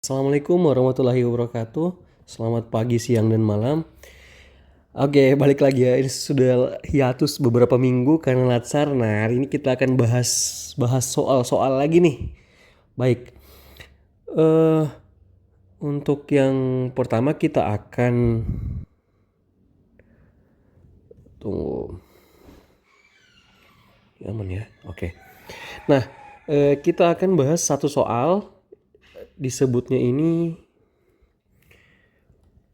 Assalamualaikum warahmatullahi wabarakatuh. Selamat pagi, siang, dan malam. Oke, balik lagi ya. Ini sudah hiatus beberapa minggu karena Latsar. Nah, hari ini kita akan bahas soal-soal lagi nih. Baik. eh untuk yang pertama kita akan tunggu. Aman ya. Oke. Nah, kita akan bahas satu soal. Disebutnya ini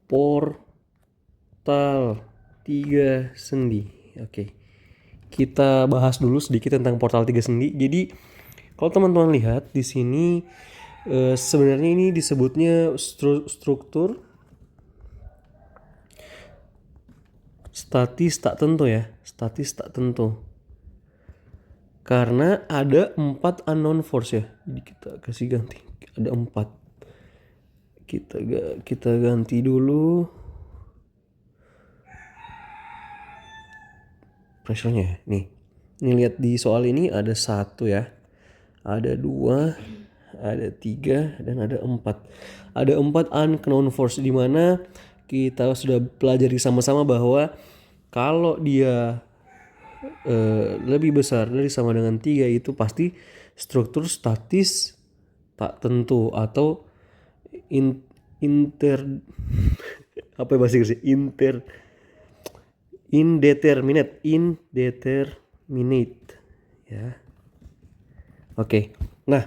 portal 3 sendi. Oke. Kita bahas dulu sedikit tentang portal 3 sendi. Jadi, kalau teman-teman lihat di sini sebenarnya ini disebutnya struktur statis tak tentu ya. Statis tak tentu. Karena ada 4 unknown force ya. Jadi kita kasih ganti. Ada 4. Kita ganti dulu pressure-nya ya. Nih. Ini lihat di soal ini ada 1 ya. Ada 2, ada 3, dan ada 4. Ada 4 unknown force di mana kita sudah pelajari sama-sama bahwa kalau dia lebih besar dari sama dengan 3 itu pasti struktur statis tak tentu atau inter apa bahasa Inggrisnya? Indeterminate ya. Oke. Nah,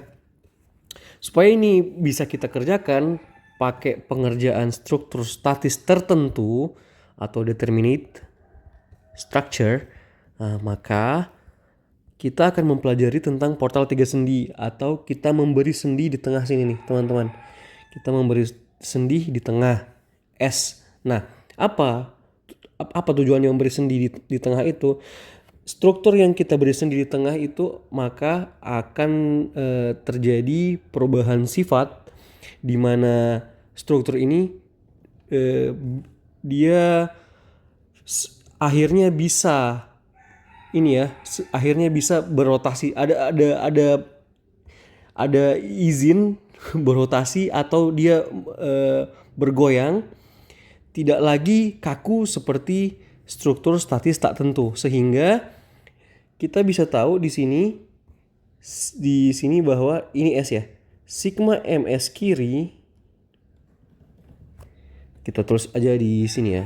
supaya ini bisa kita kerjakan pakai pengerjaan struktur statis tertentu atau determinate structure, maka kita akan mempelajari tentang portal 3 sendi atau kita memberi sendi di tengah sini nih, teman-teman. Kita memberi sendi di tengah S. Nah, apa tujuannya memberi sendi di tengah itu? Struktur yang kita beri sendi di tengah itu maka akan terjadi perubahan sifat di mana struktur ini dia akhirnya bisa akhirnya bisa berotasi, ada izin berotasi atau dia bergoyang, tidak lagi kaku seperti struktur statis tak tentu, sehingga kita bisa tahu di sini bahwa ini S ya. Sigma ms kiri kita tulis aja di sini ya.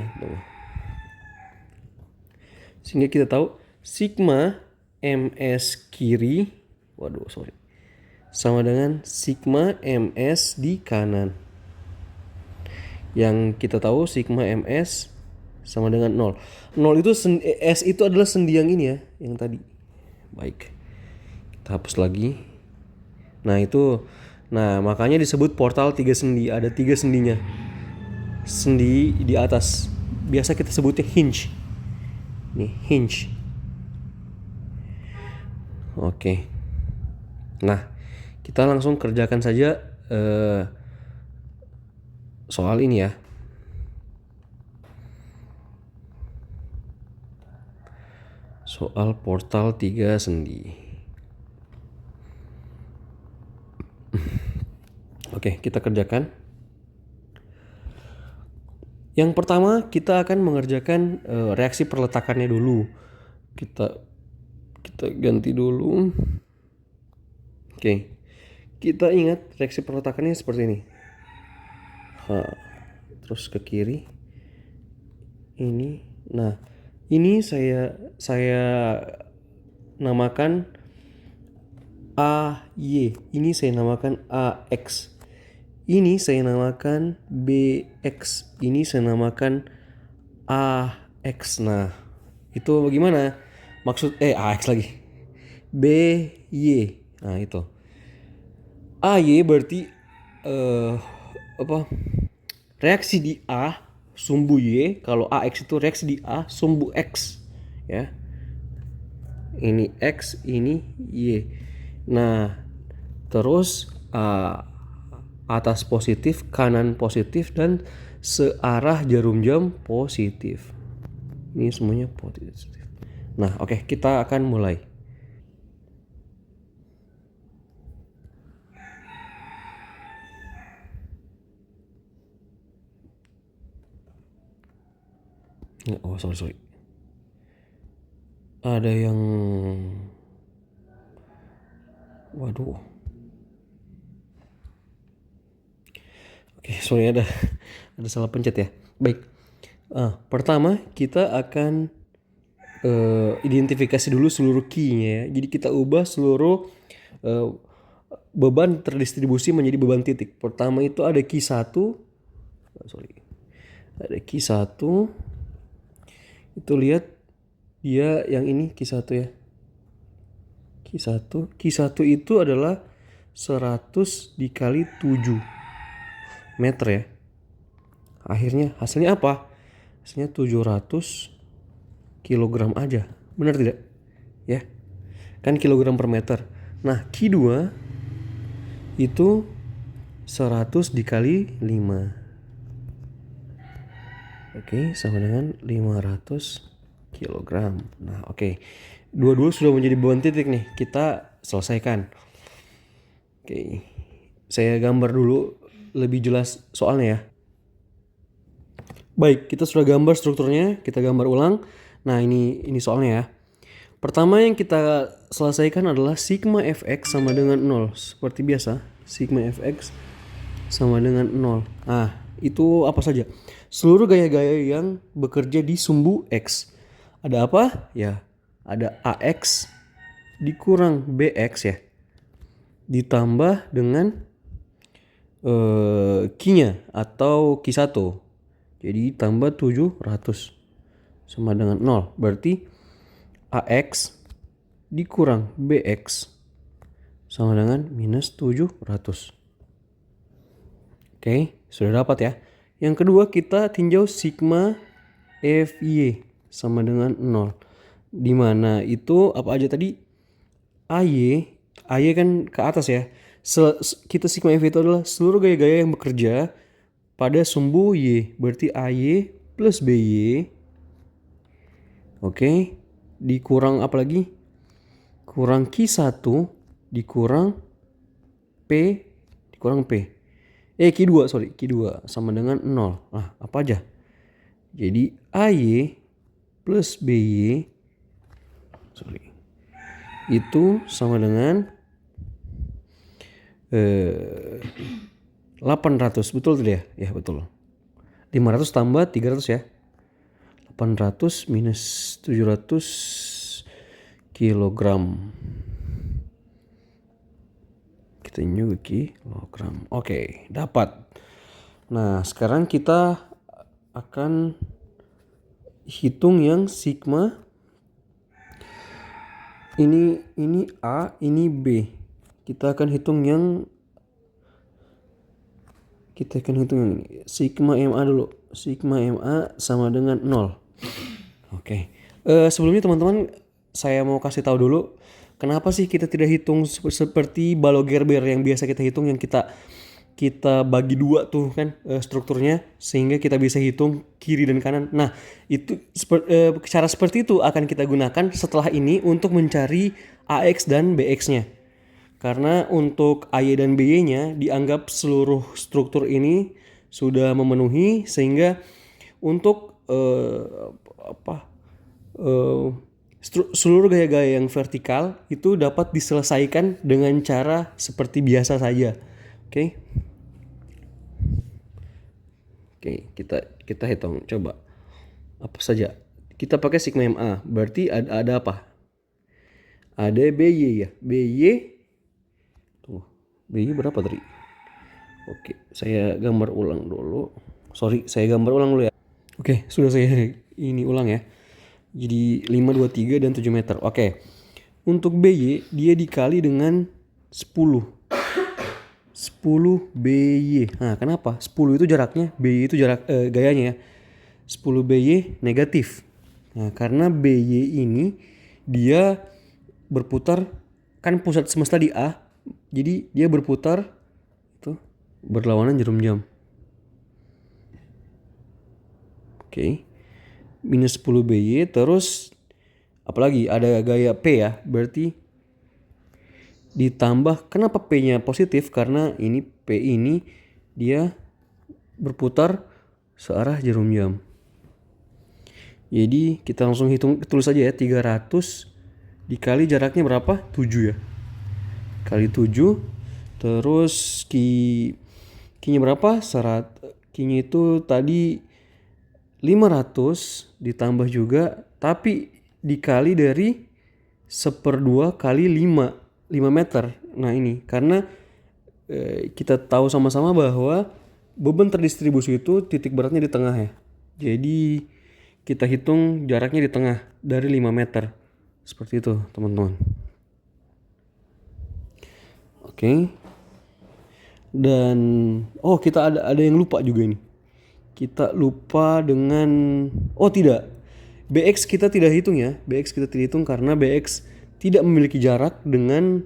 Sehingga kita tahu sigma ms kiri sama dengan sigma ms di kanan. Yang kita tahu sigma ms sama dengan 0. 0 itu S itu adalah sendi yang ini ya, yang tadi. Baik. Kita hapus lagi. Nah, makanya disebut portal 3 sendi. Ada 3 sendinya. Sendi di atas. Biasa kita sebutnya hinge. Nih, hinge. Oke. Nah, kita langsung kerjakan saja soal ini ya. Soal portal 3 sendi. Oke, kita kerjakan. Yang pertama kita akan mengerjakan reaksi perletakannya dulu. Kita ganti dulu. Oke. Kita ingat reaksi perletakannya seperti ini. Terus ke kiri. Ini. Nah, ini saya namakan AY. Ini saya namakan AX. Ini saya namakan BX. Ini saya namakan AX. Nah, itu bagaimana? AX lagi. BY. Nah, itu. AY berarti reaksi di A sumbu Y. Kalau AX itu reaksi di A sumbu X ya. Ini X, ini Y. Nah, terus atas positif, kanan positif, dan searah jarum jam positif. Ini semuanya positif. Nah, oke, kita akan mulai. Oh sorry. Ada yang, waduh. Oke, sorry ada salah pencet ya. Baik. Pertama kita akan identifikasi dulu seluruh key-nya ya. Jadi kita ubah seluruh eh, beban terdistribusi menjadi beban titik. Pertama itu ada key 1. Sorry. Ada key 1. Itu lihat dia yang ini key 1 ya. Key 1. Key 1 itu adalah 100 dikali 7 meter ya. Akhirnya hasilnya apa? Hasilnya 700 kilogram aja. Benar tidak? Ya. Kan kilogram per meter. Nah, key 2 itu 100 dikali 5. Oke, sama dengan 500 kilogram. Nah, oke. Dua-dua sudah menjadi beban titik nih. Kita selesaikan. Oke. Saya gambar dulu lebih jelas soalnya ya. Baik, kita sudah gambar strukturnya, kita gambar ulang. Nah, ini soalnya ya. Pertama yang kita selesaikan adalah sigma fx sama dengan 0. Seperti biasa, sigma fx sama dengan 0. Nah, itu apa saja? Seluruh gaya-gaya yang bekerja di sumbu X. Ada apa? Ya, ada AX dikurang BX ya. Ditambah dengan Q-nya atau Q1. Jadi tambah 700 sama dengan 0. Berarti AX dikurang BX sama dengan minus 700. Oke, sudah dapat ya. Yang kedua kita tinjau sigma FY sama dengan 0. Dimana itu apa aja tadi? AY kan ke atas ya. Kita sigma FY itu adalah seluruh gaya-gaya yang bekerja pada sumbu Y. Berarti AY plus BY. Oke, dikurang apa lagi? Kurang Q1 dikurang P dikurang P. Q2 sama dengan 0. Nah, apa aja? Jadi AY plus BY itu sama dengan 800. Betul tidak ya? Ya betul. 500 tambah 300 ya. 800 minus 700 kilogram. Kita nyugi kilogram. Oke, dapat. Nah, sekarang kita akan hitung yang sigma. Ini A, ini B. Kita akan hitung yang ini. Sigma MA dulu. Sigma MA sama dengan 0. Oke. Sebelumnya teman-teman, saya mau kasih tahu dulu kenapa sih kita tidak hitung seperti balok Gerber yang biasa kita hitung, yang kita bagi dua tuh kan strukturnya, sehingga kita bisa hitung kiri dan kanan. Nah, itu cara seperti itu akan kita gunakan setelah ini untuk mencari AX dan BX-nya. Karena untuk AY dan BY-nya dianggap seluruh struktur ini sudah memenuhi, sehingga untuk seluruh gaya-gaya yang vertikal itu dapat diselesaikan dengan cara seperti biasa saja. Oke. Oke, kita hitung coba. Apa saja? Kita pakai sigma MA. Berarti ada apa? Ada BY ya. BY. Tuh. BY berapa tadi? Oke, saya gambar ulang dulu. Sorry, saya gambar ulang dulu ya. Oke, sudah saya ini ulang ya. Jadi 5, 2, 3 dan 7 meter. Oke. Untuk BY dia dikali dengan 10 BY. Nah, kenapa? 10 itu jaraknya, BY itu jarak gayanya ya. 10 BY negatif. Nah, karena BY ini dia berputar, kan pusat semesta di A. Jadi dia berputar itu berlawanan jarum jam. Oke. Minus 10 BY, terus apalagi ada gaya P ya. Berarti ditambah, kenapa P-nya positif? Karena ini P ini dia berputar searah jarum jam. Jadi kita langsung tulis aja ya, 300 dikali jaraknya berapa? 7 ya. Kali 7. Terus Q-nya berapa? Q-nya itu tadi 500 ditambah juga, tapi dikali dari 1/2 kali 5 meter. Nah ini karena kita tahu sama-sama bahwa beban terdistribusi itu titik beratnya di tengah ya. Jadi kita hitung jaraknya di tengah dari 5 meter. Seperti itu teman-teman. Oke. Dan kita ada yang lupa juga ini. Kita lupa dengan tidak. BX kita tidak hitung ya. BX kita tidak hitung karena BX tidak memiliki jarak dengan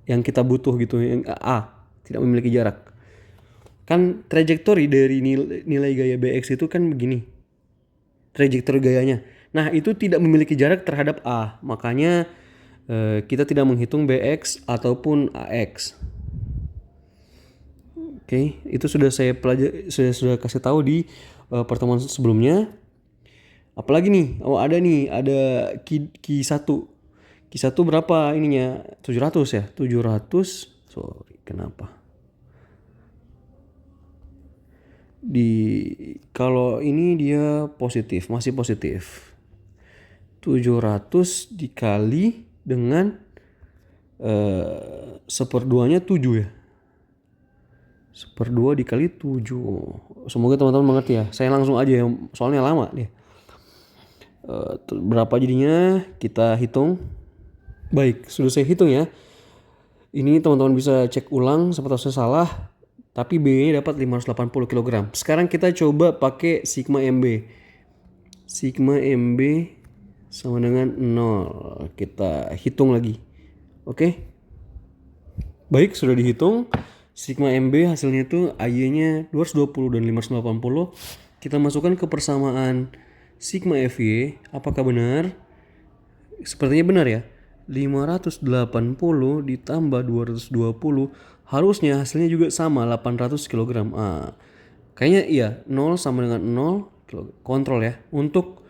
yang kita butuh gitu, yang A tidak memiliki jarak. Kan trajektori dari nilai gaya BX itu kan begini. Trajektori gayanya. Nah, itu tidak memiliki jarak terhadap A. Makanya kita tidak menghitung BX ataupun AX. Oke, itu sudah saya pelajari, sudah kasih tahu di pertemuan sebelumnya. Apalagi nih? Ada Q1. Q1 berapa ininya? 700 ya? 700. Sorry, kenapa? Kalau ini dia positif, masih positif. 700 dikali dengan 1/2-nya 7 ya. 1/2 dikali 7. Semoga teman-teman mengerti ya. Saya langsung aja ya, soalnya lama dia. Berapa jadinya? Kita hitung. Baik, sudah saya hitung ya. Ini teman-teman bisa cek ulang siapa tahu saya salah. Tapi B-nya dapat 580 kg. Sekarang kita coba pakai sigma MB. Sigma MB sama dengan 0. Kita hitung lagi. Oke. Baik, sudah dihitung. Sigma MB hasilnya itu AY-nya 220 dan 580. Kita masukkan ke persamaan sigma FY. Apakah benar? Sepertinya benar ya. 580 ditambah 220 harusnya hasilnya juga sama 800 kg. Kayaknya iya, 0 sama dengan 0 kontrol ya. Untuk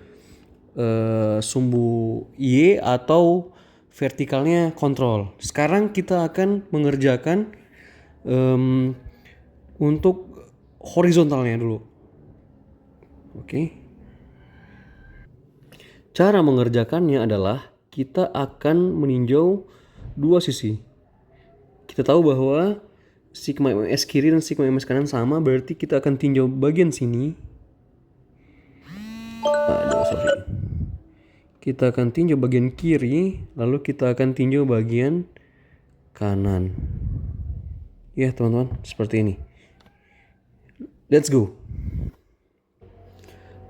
sumbu Y atau vertikalnya kontrol. Sekarang kita akan mengerjakan untuk horizontalnya dulu. Oke. Cara mengerjakannya adalah kita akan meninjau dua sisi. Kita tahu bahwa sigma ms kiri dan sigma ms kanan sama, berarti kita akan tinjau bagian sini. Kita akan tinjau bagian kiri, lalu kita akan tinjau bagian kanan. Ya teman-teman, seperti ini. Let's go.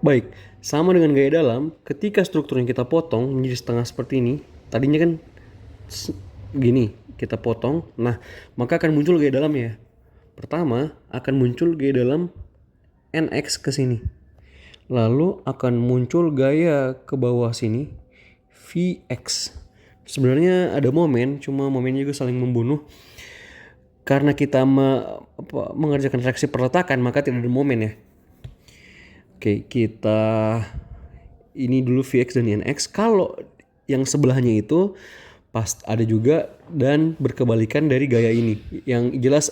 Baik, sama dengan gaya dalam, ketika struktur yang kita potong menjadi setengah seperti ini, tadinya kan gini, kita potong, nah maka akan muncul gaya dalam ya. Pertama akan muncul gaya dalam NX ke sini, lalu akan muncul gaya ke bawah sini VX. Sebenarnya ada momen, cuma momennya juga saling membunuh. Karena kita mengerjakan reaksi perletakan, maka tidak ada momen ya. Oke, kita ini dulu VX dan NX. Kalau yang sebelahnya itu pas ada juga dan berkebalikan dari gaya ini. Yang jelas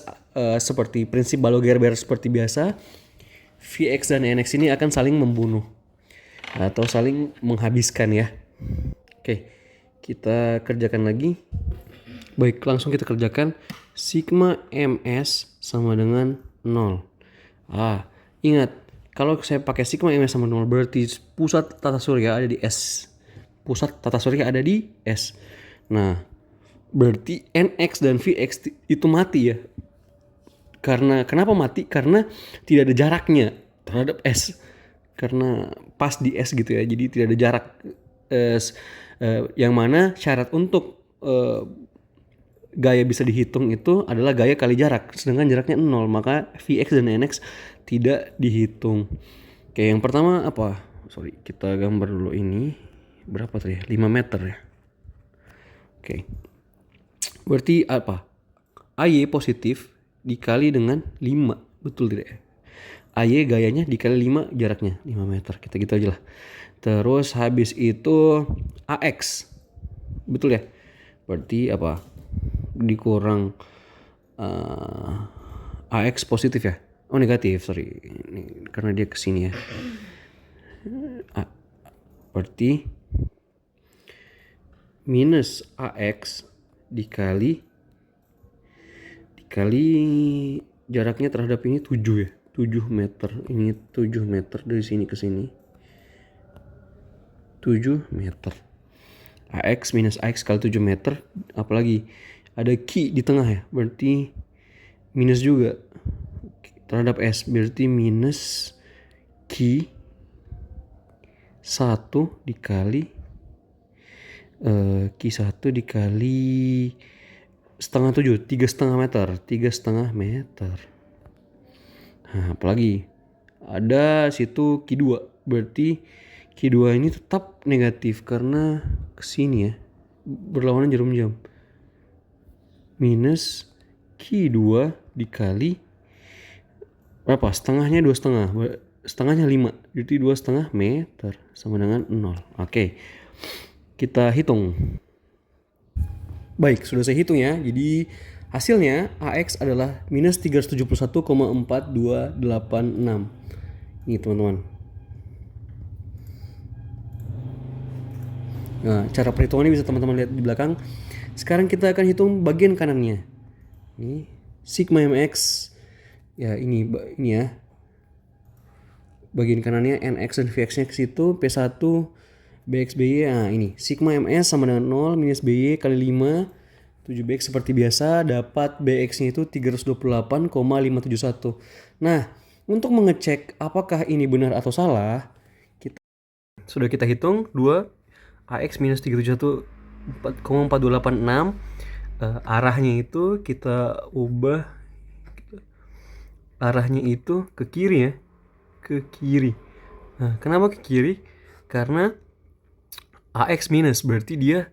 seperti prinsip Balog-Gerber seperti biasa, VX dan NX ini akan saling membunuh atau saling menghabiskan ya. Oke, kita kerjakan lagi. Baik, langsung kita kerjakan. Sigma MS sama dengan 0. Ingat, kalau saya pakai sigma MS sama 0 berarti pusat tata surya ada di S. Pusat tata surya ada di S. Nah, berarti NX dan VX itu mati ya. Kenapa mati? Karena tidak ada jaraknya terhadap S. Karena pas di S gitu ya. Jadi tidak ada jarak. Yang mana syarat untuk gaya bisa dihitung itu adalah gaya kali jarak, sedangkan jaraknya 0, maka VX dan NX tidak dihitung. Oke, yang pertama apa? Kita gambar dulu ini. Berapa tadi? 5 meter ya. Oke. Berarti apa? AY positif dikali dengan 5, betul tidak? AY gayanya dikali 5 jaraknya 5 meter. Kita gitu aja lah. Terus habis itu AX. Betul ya? Berarti apa? Dikurang AX positif ya? Oh negatif, sorry. Ini, karena dia kesini ya. Berarti minus AX dikali jaraknya terhadap ini 7 ya. 7 meter. Ini 7 meter dari sini ke sini. 7 meter. AX minus AX kali 7 meter. Apalagi ada Q di tengah ya. Berarti minus juga terhadap S. Berarti minus Q 1 dikali Q1 dikali setengah 7, 3,5 meter. 3,5 meter. Nah, apalagi ada situ Q2. Berarti Q2 ini tetap negatif karena kesini ya. Berlawanan jarum jam. Minus Q2 dikali berapa? Setengahnya 2,5. Setengahnya 5. Jadi 2,5 meter sama dengan 0. Oke. Kita hitung. Baik, sudah saya hitung ya. Jadi hasilnya AX adalah minus 371,4286. Ini teman-teman. Nah, cara perhitungannya bisa teman-teman lihat di belakang. Sekarang kita akan hitung bagian kanannya. Ini sigma mx. Ya, ini ya. Bagian kanannya nx dan vx-nya ke situ, P1 BX-BY. Nah, ini sigma ms sama dengan 0 minus BY kali 5 7BX seperti biasa, dapat BX-nya itu 328,571. Nah, untuk mengecek apakah ini benar atau salah, sudah kita hitung 2 AX minus 371,4286. Arahnya itu kita ubah, arahnya itu ke kiri ya, ke kiri. Nah, kenapa ke kiri? Karena AX minus berarti dia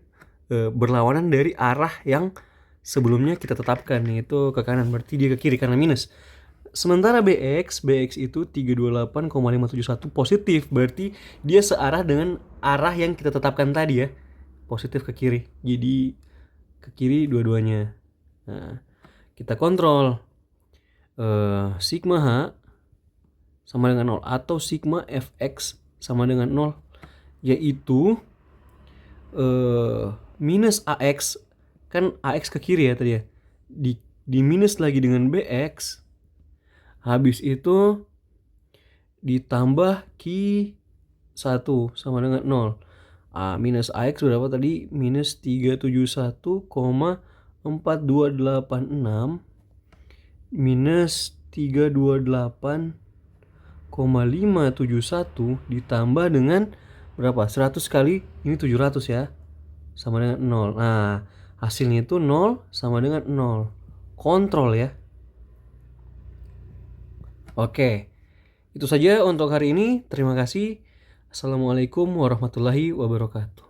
berlawanan dari arah yang sebelumnya kita tetapkan, yaitu ke kanan, berarti dia ke kiri karena minus. Sementara BX itu 328,571 positif, berarti dia searah dengan arah yang kita tetapkan tadi ya, positif ke kiri, jadi ke kiri dua-duanya. Nah, kita kontrol sigma H sama dengan 0 atau sigma Fx sama dengan 0, yaitu minus AX, kan AX ke kiri ya tadi ya, di minus lagi dengan BX, habis itu ditambah Q1 sama dengan 0. Minus AX berapa tadi? Minus 371,4286 minus 328,571 ditambah dengan berapa? 100 kali ini 700 ya, sama dengan 0. Nah, hasilnya itu 0 sama dengan 0. Kontrol ya. Oke. Itu saja untuk hari ini. Terima kasih. Assalamualaikum warahmatullahi wabarakatuh.